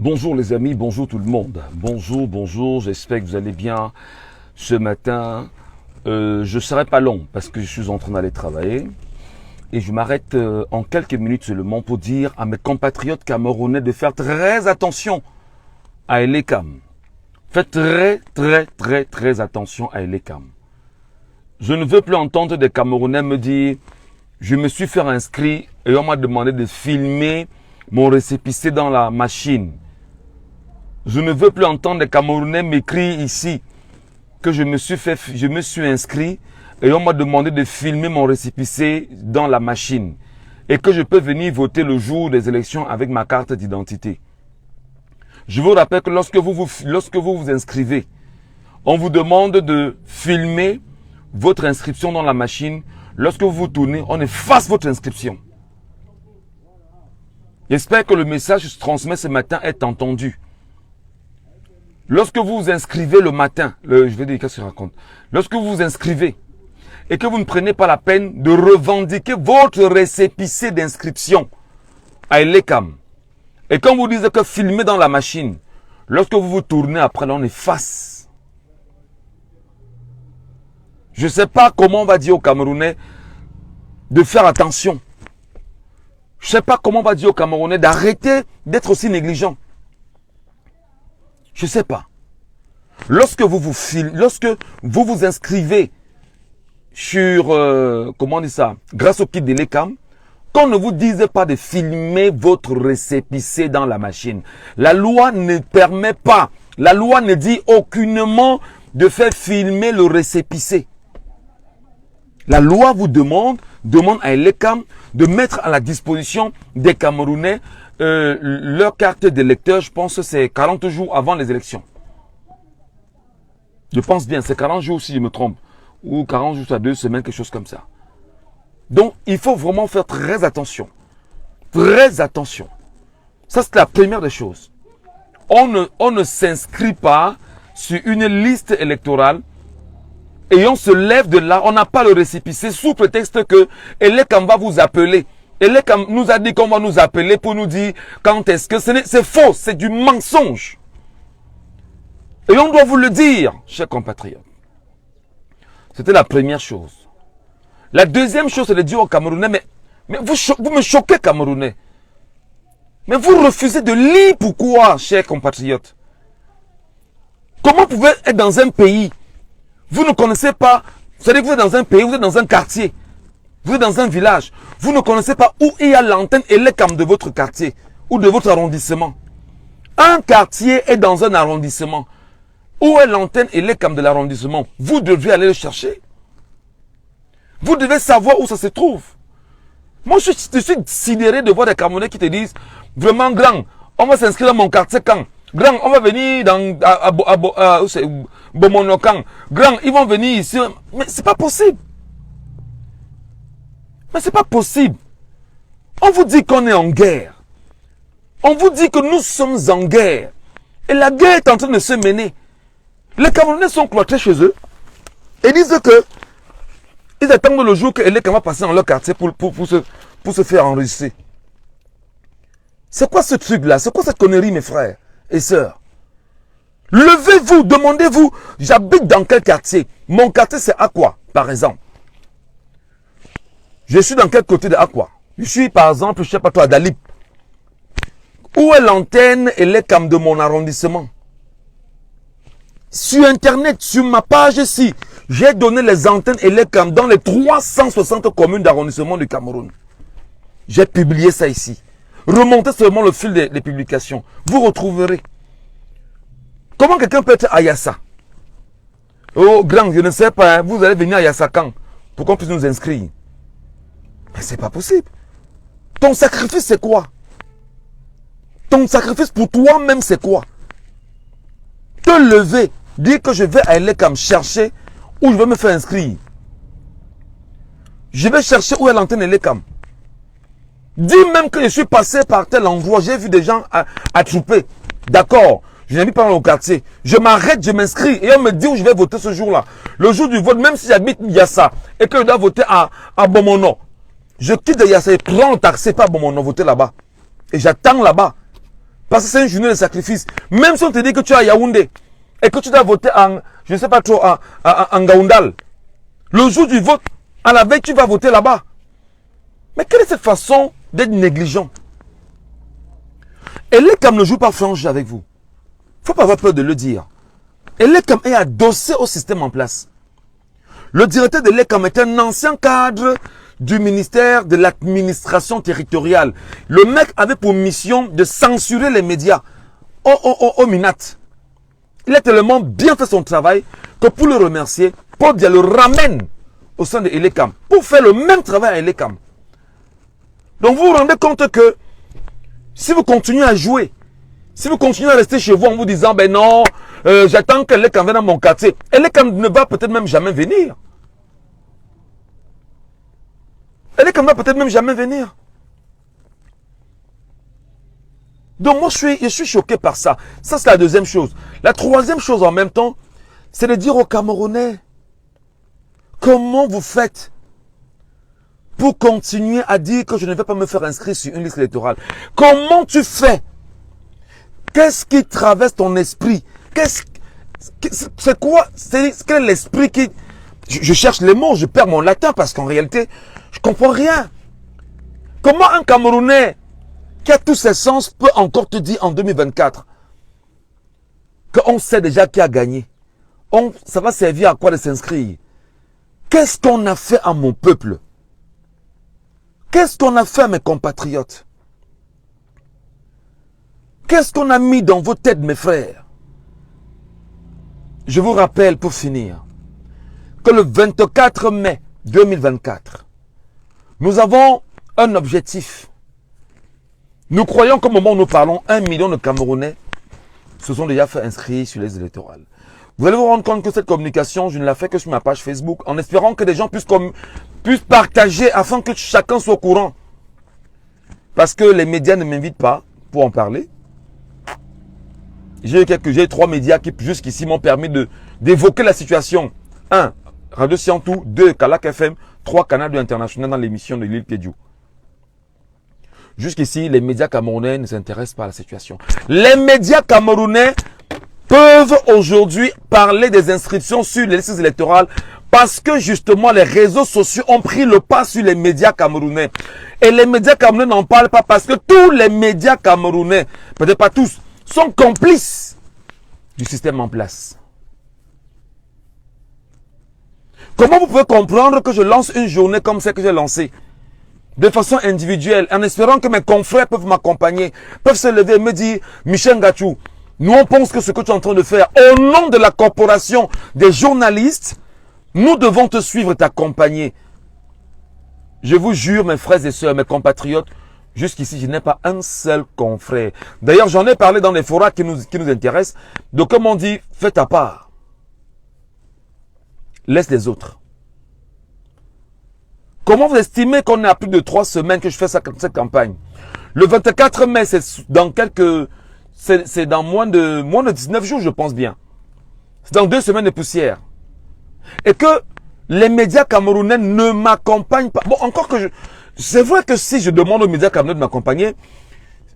Bonjour les amis, bonjour tout le monde. Bonjour, j'espère que vous allez bien ce matin. Je ne serai pas long parce que je suis en train d'aller travailler. Et je m'arrête en quelques minutes seulement pour dire à mes compatriotes camerounais de faire très attention à Elekam. Faites très attention à Elekam. Je ne veux plus entendre des Camerounais me dire « Je me suis fait inscrire et on m'a demandé de filmer mon récépissé dans la machine. » Je ne veux plus entendre des Camerounais m'écrire ici que je me suis inscrit et on m'a demandé de filmer mon récépissé dans la machine et que je peux venir voter le jour des élections avec ma carte d'identité. Je vous rappelle que lorsque vous vous inscrivez, on vous demande de filmer votre inscription dans la machine. Lorsque vous vous tournez, on efface votre inscription. J'espère que le message que je transmets ce matin est entendu. Lorsque vous vous inscrivez le matin, je vais dire qu'est-ce que je raconte. Lorsque vous vous inscrivez et que vous ne prenez pas la peine de revendiquer votre récépissé d'inscription à Elekam, et quand vous dites que filmer dans la machine, lorsque vous vous tournez après, on efface. Je ne sais pas comment on va dire aux Camerounais de faire attention. Je ne sais pas comment on va dire aux Camerounais d'arrêter d'être aussi négligents. Je ne sais pas. Lorsque vous vous inscrivez sur, comment on dit ça, grâce au kit d'Elekam, qu'on ne vous dise pas de filmer votre récépissé dans la machine. La loi ne permet pas, la loi ne dit aucunement de faire filmer le récépissé. La loi vous demande à Elekam de mettre à la disposition des Camerounais leur carte d'électeur, je pense que c'est 40 jours avant les élections. Je pense bien, c'est 40 jours si je me trompe. Ou 40 jours à 2 semaines, quelque chose comme ça. Donc, il faut vraiment faire très attention. Très attention. Ça, c'est la première des choses. On ne s'inscrit pas sur une liste électorale et on se lève de là, on n'a pas le récépissé sous prétexte que Elekam va vous appeler. Elekam nous a dit qu'on va nous appeler pour nous dire quand est-ce que c'est faux, c'est du mensonge. Et on doit vous le dire, chers compatriotes. C'était la première chose. La deuxième chose, c'est de dire aux Camerounais, mais vous me choquez, Camerounais. Mais vous refusez de lire pourquoi, chers compatriotes? Comment pouvez vous être dans un pays? Vous ne connaissez pas, c'est-à-dire que vous êtes dans un pays, vous êtes dans un quartier, vous êtes dans un village, vous ne connaissez pas où il y a l'antenne Elekam de votre quartier ou de votre arrondissement. Un quartier est dans un arrondissement. Où est l'antenne Elekam de l'arrondissement? Vous devez aller le chercher. Vous devez savoir où ça se trouve. Moi, je suis sidéré de voir des Camerounais qui te disent, vraiment grand, on va s'inscrire dans mon quartier quand? Grand, on va venir dans Bomonokan. Grand, ils vont venir ici. Mais c'est pas possible. Mais c'est pas possible. On vous dit qu'on est en guerre. On vous dit que nous sommes en guerre. Et la guerre est en train de se mener. Les Camerounais sont cloîtrés chez eux. Et disent que ils attendent le jour que Elekam va passer dans leur quartier pour se faire enregistrer. C'est quoi ce truc-là? C'est quoi cette connerie, mes frères et sœurs? Levez-vous, demandez-vous, j'habite dans quel quartier? Mon quartier, c'est Akwa, par exemple. Je suis dans quel côté de Akwa? Je suis, par exemple, je sais pas toi, à Dalip. Où est l'antenne Elekam de mon arrondissement? Sur Internet, sur ma page ici, j'ai donné les antennes Elekam dans les 360 communes d'arrondissement du Cameroun. J'ai publié ça ici. Remontez seulement le fil des publications. Vous retrouverez. Comment quelqu'un peut être à Yassa? Oh, grand, je ne sais pas. Hein, vous allez venir à Yassa quand? Pour qu'on puisse nous inscrire. Mais c'est pas possible. Ton sacrifice, c'est quoi? Ton sacrifice pour toi-même, c'est quoi? Te lever, dire que je vais à Elekam chercher où je vais me faire inscrire. Je vais chercher où est l'antenne Elekam. Dis même que je suis passé par tel endroit, j'ai vu des gens attroupés. D'accord, je n'habite pas dans le quartier. Je m'arrête, je m'inscris et on me dit où je vais voter ce jour-là. Le jour du vote, même si j'habite Yassa et que je dois voter à Bomono, je quitte Yassa et prends le taxi, pas Bomono, voter là-bas. Et j'attends là-bas. Parce que c'est une journée de sacrifice. Même si on te dit que tu es à Yaoundé et que tu dois voter en, je ne sais pas trop, en Gaoundal. Le jour du vote, à la veille, tu vas voter là-bas. Mais quelle est cette façon d'être négligent? Elekam ne joue pas franc avec vous. Il ne faut pas avoir peur de le dire. Elekam est adossé au système en place. Le directeur de l'ECAM est un ancien cadre du ministère de l'administration territoriale. Le mec avait pour mission de censurer les médias au Minat. Il a tellement bien fait son travail que pour le remercier, Paul Biya le ramène au sein de l'ECAM pour faire le même travail à l'ECAM. Donc vous vous rendez compte que si vous continuez à jouer, si vous continuez à rester chez vous en vous disant, ben non, j'attends que l'ECAM vienne dans mon quartier, l'ECAM ne va peut-être même jamais venir. L'ECAM ne va peut-être même jamais venir. Donc moi, je suis choqué par ça. Ça, c'est la deuxième chose. La troisième chose en même temps, c'est de dire aux Camerounais, comment vous faites pour continuer à dire que je ne vais pas me faire inscrire sur une liste électorale? Comment tu fais? Qu'est-ce qui traverse ton esprit? C'est quoi? Quel est l'esprit qui... Je cherche les mots, je perds mon latin parce qu'en réalité, je ne comprends rien. Comment un Camerounais qui a tous ses sens peut encore te dire en 2024 qu'on sait déjà qui a gagné? Ça va servir à quoi de s'inscrire? Qu'est-ce qu'on a fait à mon peuple? Qu'est-ce qu'on a fait à mes compatriotes? Qu'est-ce qu'on a mis dans vos têtes, mes frères? Je vous rappelle pour finir que le 24 mai 2024, nous avons un objectif. Nous croyons qu'au moment où nous parlons, 1 million de Camerounais se sont déjà fait inscrire sur les électorales. Vous allez vous rendre compte que cette communication, je ne la fais que sur ma page Facebook, en espérant que des gens puissent partager afin que chacun soit au courant. Parce que les médias ne m'invitent pas pour en parler. J'ai 3 médias qui jusqu'ici m'ont permis d'évoquer la situation. 1. Radio Siantou. 2. Kalak FM. 3. Canal International dans l'émission de l'île Piediou. Jusqu'ici, les médias camerounais ne s'intéressent pas à la situation. Les médias camerounais peuvent aujourd'hui parler des inscriptions sur les listes électorales parce que justement les réseaux sociaux ont pris le pas sur les médias camerounais. Et les médias camerounais n'en parlent pas parce que tous les médias camerounais, peut-être pas tous, sont complices du système en place. Comment vous pouvez comprendre que je lance une journée comme celle que j'ai lancée, de façon individuelle, en espérant que mes confrères peuvent m'accompagner, peuvent se lever et me dire, Michel Ngachou, nous on pense que ce que tu es en train de faire, au nom de la corporation des journalistes, nous devons te suivre et t'accompagner. Je vous jure, mes frères et sœurs, mes compatriotes, jusqu'ici, je n'ai pas un seul confrère. D'ailleurs, j'en ai parlé dans les forats qui nous intéressent. Donc, comme on dit, fais ta part. Laisse les autres. Comment vous estimez qu'on est à plus de 3 semaines que je fais cette campagne? Le 24 mai, c'est dans moins de 19 jours, je pense bien. C'est dans 2 semaines de poussière. Et que les médias camerounais ne m'accompagnent pas. Bon, encore que c'est vrai que si je demande aux médias camerounais de m'accompagner,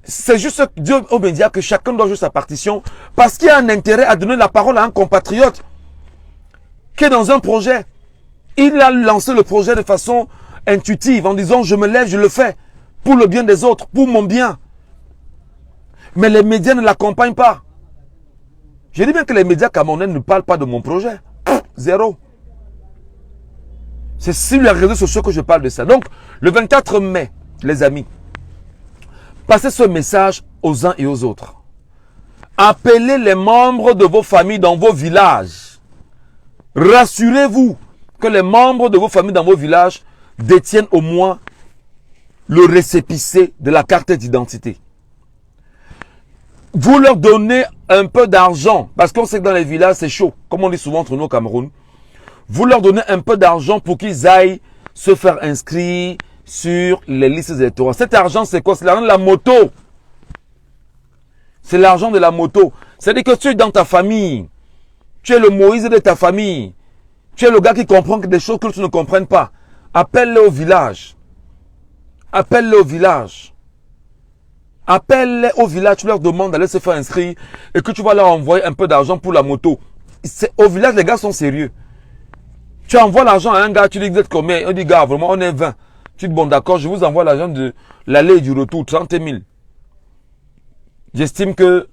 c'est juste dire aux médias que chacun doit jouer sa partition parce qu'il y a un intérêt à donner la parole à un compatriote qui est dans un projet. Il a lancé le projet de façon intuitive en disant je me lève, je le fais pour le bien des autres, pour mon bien. Mais les médias ne l'accompagnent pas. Je dis bien que les médias camerounais ne parlent pas de mon projet. Zéro. C'est sur les réseaux sociaux que je parle de ça. Donc, le 24 mai, les amis, passez ce message aux uns et aux autres. Appelez les membres de vos familles dans vos villages. Rassurez-vous que les membres de vos familles dans vos villages détiennent au moins le récépissé de la carte d'identité. Vous leur donnez un peu d'argent, parce qu'on sait que dans les villages, c'est chaud, comme on dit souvent entre nous au Cameroun. Vous leur donnez un peu d'argent pour qu'ils aillent se faire inscrire sur les listes électorales. Cet argent, c'est quoi? C'est l'argent de la moto. C'est l'argent de la moto. C'est-à-dire que tu es dans ta famille. Tu es le Moïse de ta famille. Tu es le gars qui comprend des choses que tu ne comprennes pas. Appelle-les au village. Appelle-les au village. Appelle-les au village, tu leur demandes d'aller se faire inscrire et que tu vas leur envoyer un peu d'argent pour la moto. Au village, les gars sont sérieux. Tu envoies l'argent à un gars, tu dis vous êtes combien? On dit gars, vraiment on est 20. Tu dis bon d'accord, je vous envoie l'argent de l'aller et du retour, 30 000. J'estime que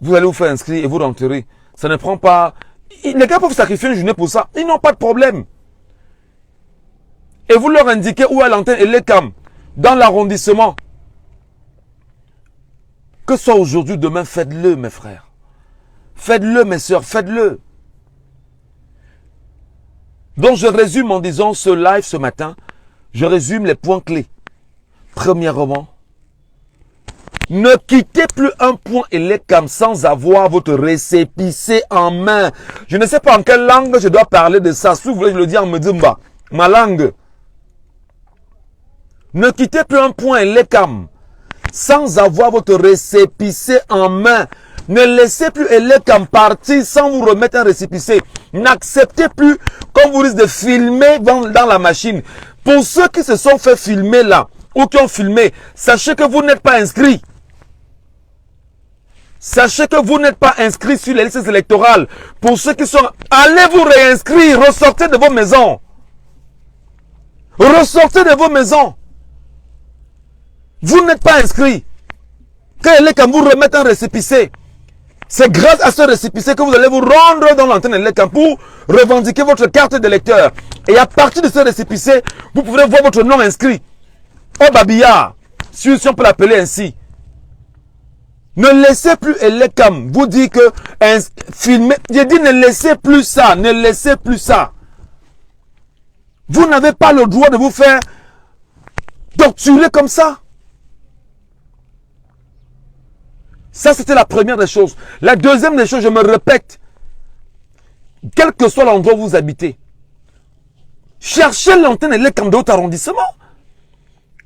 vous allez vous faire inscrire et vous rentrerez. Ça ne prend pas... Les gars peuvent sacrifier une journée pour ça. Ils n'ont pas de problème. Et vous leur indiquez où est l'antenne et les cams. Dans l'arrondissement. Que ce soit aujourd'hui, demain, faites-le, mes frères. Faites-le, mes soeurs, faites-le. Donc, je résume en disant ce live ce matin. Je résume les points clés. Premièrement, ne quittez plus un point et les cams sans avoir votre récépissé en main. Je ne sais pas en quelle langue je dois parler de ça. Si vous voulez, je le dis en Medimba. Ma langue. Ne quittez plus un point et les cams sans avoir votre récépissé en main. Ne laissez plus les cams partir sans vous remettre un récépissé. N'acceptez plus qu'on vous dise de filmer dans la machine. Pour ceux qui se sont fait filmer là, ou qui ont filmé, sachez que vous n'êtes pas inscrits. Sachez que vous n'êtes pas inscrits sur les listes électorales. Pour ceux qui sont... Allez vous réinscrire. Ressortez de vos maisons. Ressortez de vos maisons. Vous n'êtes pas inscrits. Quand les camps vous remettent un récépissé, c'est grâce à ce récépissé que vous allez vous rendre dans l'antenne de l'écran pour revendiquer votre carte d'électeur. Et à partir de ce récépissé, vous pourrez voir votre nom inscrit. Au babillard, si on peut l'appeler ainsi. Ne laissez plus Elekam vous dire que filmer. J'ai dit ne laissez plus ça. Ne laissez plus ça. Vous n'avez pas le droit de vous faire torturer comme ça. Ça, c'était la première des choses. La deuxième des choses, je me répète. Quel que soit l'endroit où vous habitez, cherchez l'antenne Elekam de votre arrondissement.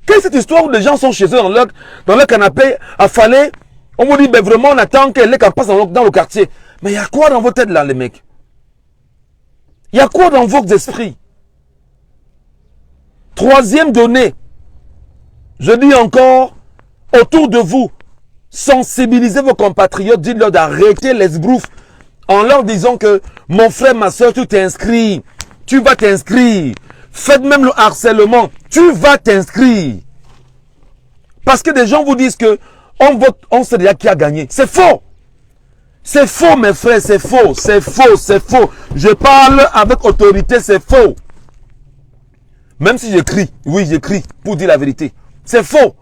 Quelle est cette histoire où les gens sont chez eux dans leur canapé, affalés? On vous dit, ben vraiment, on attend que les passe dans le quartier. Mais il y a quoi dans vos têtes là, les mecs? Il y a quoi dans vos esprits? Troisième donnée. Je dis encore, autour de vous, sensibilisez vos compatriotes, dites-leur d'arrêter les esbroufs en leur disant que mon frère, ma soeur, tu t'inscris. Tu vas t'inscrire. Faites même le harcèlement. Tu vas t'inscrire. Parce que des gens vous disent que on vote, on sait déjà qui a gagné. C'est faux. C'est faux, mes frères, c'est faux. C'est faux, c'est faux. Je parle avec autorité, c'est faux. Même si j'écris, oui, j'écris pour dire la vérité. C'est faux.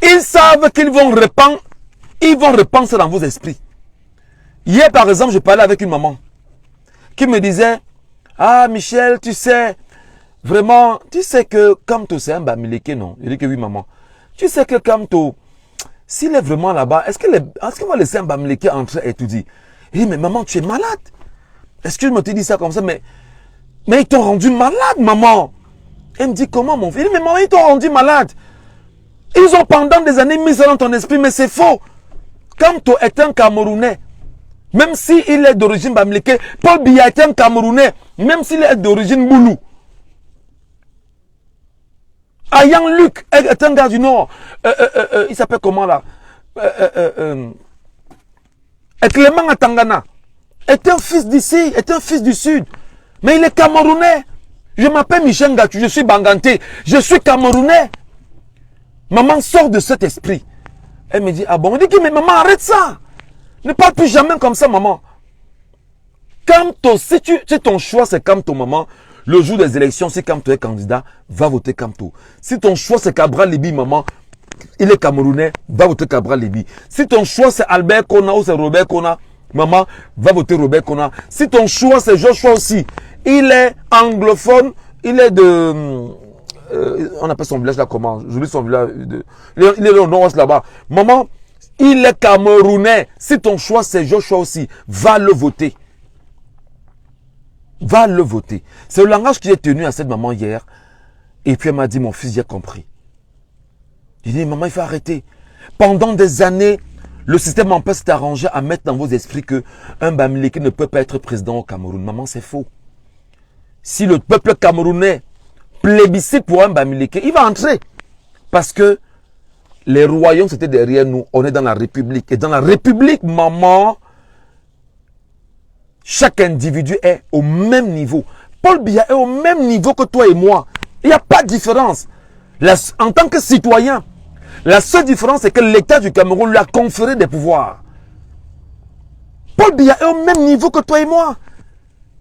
Ils savent qu'ils vont répandre, ça dans vos esprits. Hier, par exemple, je parlais avec une maman qui me disait, ah, Michel, tu sais, vraiment, tu sais que Kamto, c'est un Bamileke, non? Je dis que oui, maman. Tu sais que Kamto, s'il est vraiment là-bas, est-ce qu'il va laisser un Bamileke entrer et étudier? Il dit, mais maman, tu es malade. Est-ce que je me te dis ça comme ça? Mais ils t'ont rendu malade, maman. Elle me dit, comment, mon fils? Il dit, mais maman, ils t'ont rendu malade. Ils ont pendant des années mis ça dans ton esprit, mais c'est faux. Kamto est un Camerounais. Même s'il est d'origine Bamileke, Paul Biya est un Camerounais. Même s'il est d'origine Boulou. Ayang Luc est un gars du Nord. Il s'appelle comment là? Et Clément Atangana est un fils d'ici, est un fils du Sud. Mais il est Camerounais. Je m'appelle Michel Ngatu, je suis Banganté. Je suis Camerounais. Maman sort de cet esprit. Elle me dit, ah bon? On dit, mais maman, arrête ça. Ne parle plus jamais comme ça, maman. Kamto, si ton choix c'est Kamto, maman, le jour des élections, si Kamto est candidat, va voter Kamto. Si ton choix c'est Cabral Libi, maman, il est Camerounais, va voter Cabral Libi. Si ton choix c'est Albert Kona ou c'est Robert Kona, maman, va voter Robert Kona. Si ton choix c'est Joshua aussi, il est anglophone, il est de... on appelle son village là comment? J'oublie son village. Il est au nord-ouest là-bas. Maman, il est Camerounais. Si ton choix c'est Joshua aussi, va le voter. Va le voter. C'est le langage que j'ai tenu à cette maman hier. Et puis elle m'a dit, mon fils, j'ai compris. J'ai dit, maman, il faut arrêter. Pendant des années, le système en place s'est arrangé à mettre dans vos esprits que un Bamileke ne peut pas être président au Cameroun. Maman, c'est faux. Si le peuple camerounais plébiscite pour un Bamileke, il va entrer. Parce que les royaumes, c'était derrière nous. On est dans la République. Et dans la République, maman, chaque individu est au même niveau. Paul Biya est au même niveau que toi et moi. Il n'y a pas de différence. En tant que citoyen, la seule différence, c'est que l'État du Cameroun lui a conféré des pouvoirs. Paul Biya est au même niveau que toi et moi.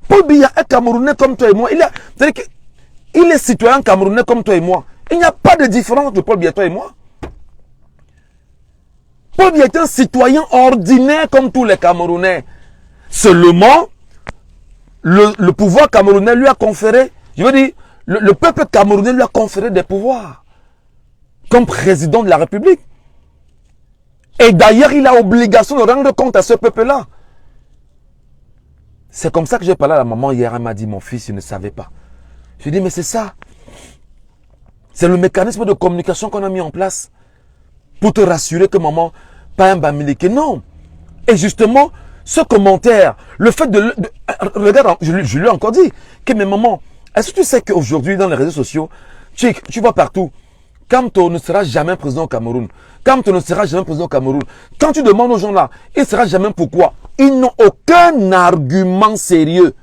Paul Biya est camerounais comme toi et moi. Il est citoyen camerounais comme toi et moi. Il n'y a pas de différence entre Paul Biya, toi et moi. Paul Biya est un citoyen ordinaire comme tous les Camerounais. Seulement, le pouvoir camerounais lui a conféré, je veux dire, le peuple camerounais lui a conféré des pouvoirs. Comme président de la République. Et d'ailleurs, il a obligation de rendre compte à ce peuple-là. C'est comme ça que j'ai parlé à la maman hier. Elle m'a dit, mon fils, il ne savait pas. Je lui ai dit, mais c'est ça. C'est le mécanisme de communication qu'on a mis en place. Pour te rassurer que maman, pas un bamileke. Non. Et justement, ce commentaire, le fait regarde, je lui ai encore dit, que mes mamans, est-ce que tu sais qu'aujourd'hui, dans les réseaux sociaux, tu vois partout, Kamto ne sera jamais président au Cameroun. Kamto ne sera jamais président au Cameroun. Quand tu demandes aux gens là, il ne sera jamais pourquoi. Ils n'ont aucun argument sérieux.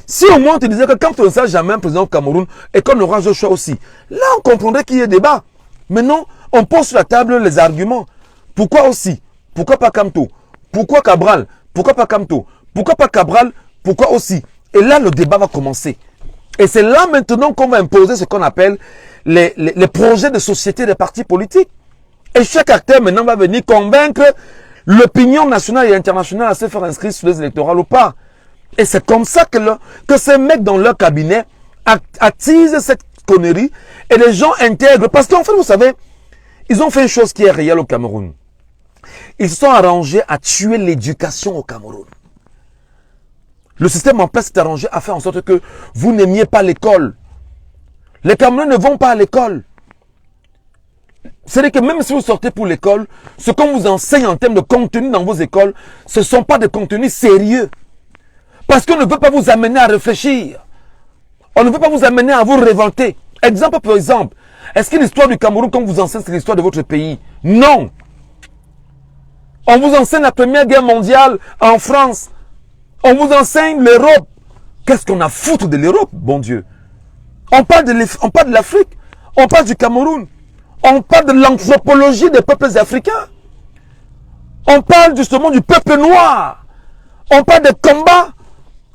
Si au moins on te disait que Kamto ne sera jamais président au Cameroun et qu'on aura Joshua aussi, là on comprendrait qu'il y ait débat. Mais non, on pose sur la table les arguments. Pourquoi aussi? Pourquoi pas Kamto? Pourquoi Cabral? Pourquoi pas Kamto? Pourquoi pas Cabral? Pourquoi aussi? Et là le débat va commencer. Et c'est là maintenant qu'on va imposer ce qu'on appelle les projets de société des partis politiques. Et chaque acteur maintenant va venir convaincre l'opinion nationale et internationale à se faire inscrire sur les électorales ou pas. Et c'est comme ça que ces mecs dans leur cabinet attisent cette connerie et les gens intègrent. Parce qu'en fait, vous savez, ils ont fait une chose qui est réelle au Cameroun. Ils se sont arrangés à tuer l'éducation au Cameroun. Le système en place s'est arrangé à faire en sorte que vous n'aimiez pas l'école. Les Camerounais ne vont pas à l'école. C'est-à-dire que même si vous sortez pour l'école, ce qu'on vous enseigne en termes de contenu dans vos écoles, ce ne sont pas des contenus sérieux. Parce qu'on ne veut pas vous amener à réfléchir. On ne veut pas vous amener à vous révolter. Exemple par exemple, est-ce que l'histoire du Cameroun qu'on vous enseigne, c'est l'histoire de votre pays? Non. On vous enseigne la Première Guerre mondiale en France. On vous enseigne l'Europe. Qu'est-ce qu'on a à foutre de l'Europe, bon Dieu? On parle de l'Afrique. On parle du Cameroun. On parle de l'anthropologie des peuples africains. On parle justement du peuple noir. On parle des combats.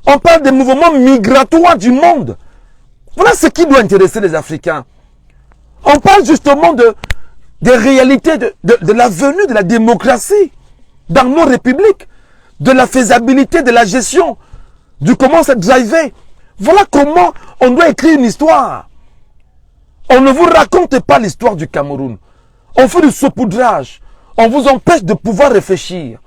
On parle des mouvements migratoires du monde. Voilà ce qui doit intéresser les Africains. On parle justement des réalités de la venue de la démocratie dans nos républiques, de la faisabilité de la gestion, du comment c'est drivé. Voilà comment on doit écrire une histoire. On ne vous raconte pas l'histoire du Cameroun. On fait du saupoudrage. On vous empêche de pouvoir réfléchir.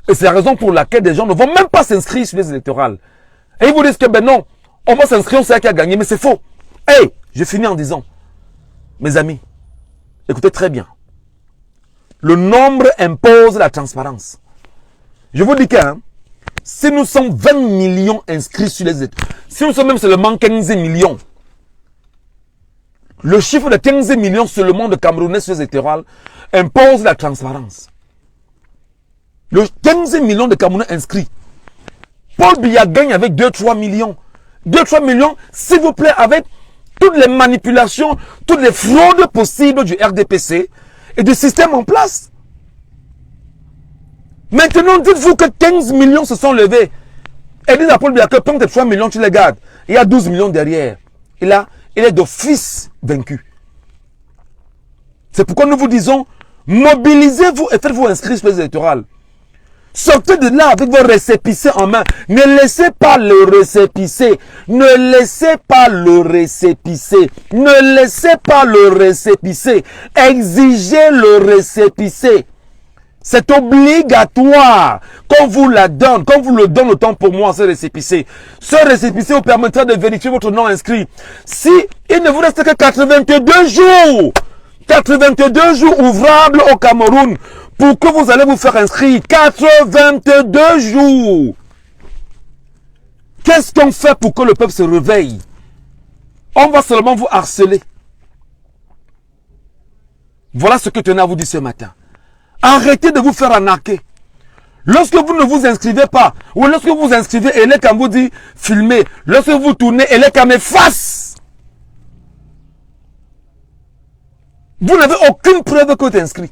Et c'est la raison pour laquelle des gens ne vont même pas s'inscrire sur les électorales. Et ils vous disent que ben non, on va s'inscrire, on sait qui a gagné, mais c'est faux. Hey, je finis en disant, mes amis, écoutez très bien. Le nombre impose la transparence. Je vous dis que si nous sommes 20 millions inscrits sur les électorales, si nous sommes même seulement 15 millions, le chiffre de 15 millions seulement de Camerounais sur les électorales impose la transparence. Le 15 millions de Camerounais inscrits. Paul Biya gagne avec 2-3 millions. 2-3 millions, s'il vous plaît, avec toutes les manipulations, toutes les fraudes possibles du RDPC et du système en place. Maintenant, dites-vous que 15 millions se sont levés. Et dites à Paul Biya que prends tes 3 millions, tu les gardes. Il y a 12 millions derrière. Et là, il est d'office vaincu. C'est pourquoi nous vous disons, mobilisez-vous et faites-vous inscrire sur les électorales. Sortez de là avec vos récépissés en main. Ne laissez pas le récépissé. Ne laissez pas le récépissé. Ne laissez pas le récépissé. Exigez le récépissé. C'est obligatoire qu'on vous la donne, qu'on vous le donne autant pour moi, ce récépissé. Ce récépissé vous permettra de vérifier votre nom inscrit. Si il ne vous reste que 82 jours, 82 jours ouvrables au Cameroun, pour que vous allez vous faire inscrire. 82 jours. Qu'est-ce qu'on fait pour que le peuple se réveille? On va seulement vous harceler. Voilà ce que je tenais à vous dire ce matin. Arrêtez de vous faire arnaquer. Lorsque vous ne vous inscrivez pas, ou lorsque vous vous inscrivez et les cam vous dit filmer, lorsque vous tournez et les cam efface. Vous n'avez aucune preuve que tu es inscrit.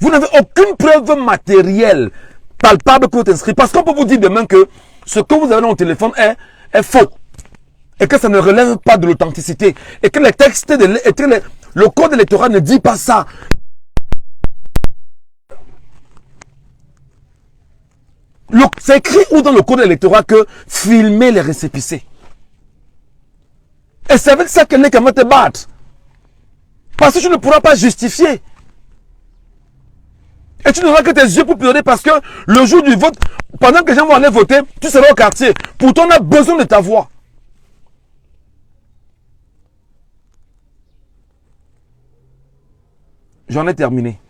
Vous n'avez aucune preuve matérielle, palpable que vous êtes inscrit. Parce qu'on peut vous dire demain que ce que vous avez dans le téléphone est faux. Et que ça ne relève pas de l'authenticité. Et que les textes, le code électoral ne dit pas ça. C'est écrit où dans le code électoral que filmer les récépissés. Et c'est avec ça que les camarades te battent. Parce que tu ne pourras pas justifier. Et tu n'auras que tes yeux pour pleurer parce que le jour du vote, pendant que les gens vont aller voter, tu seras au quartier. Pourtant, on a besoin de ta voix. J'en ai terminé.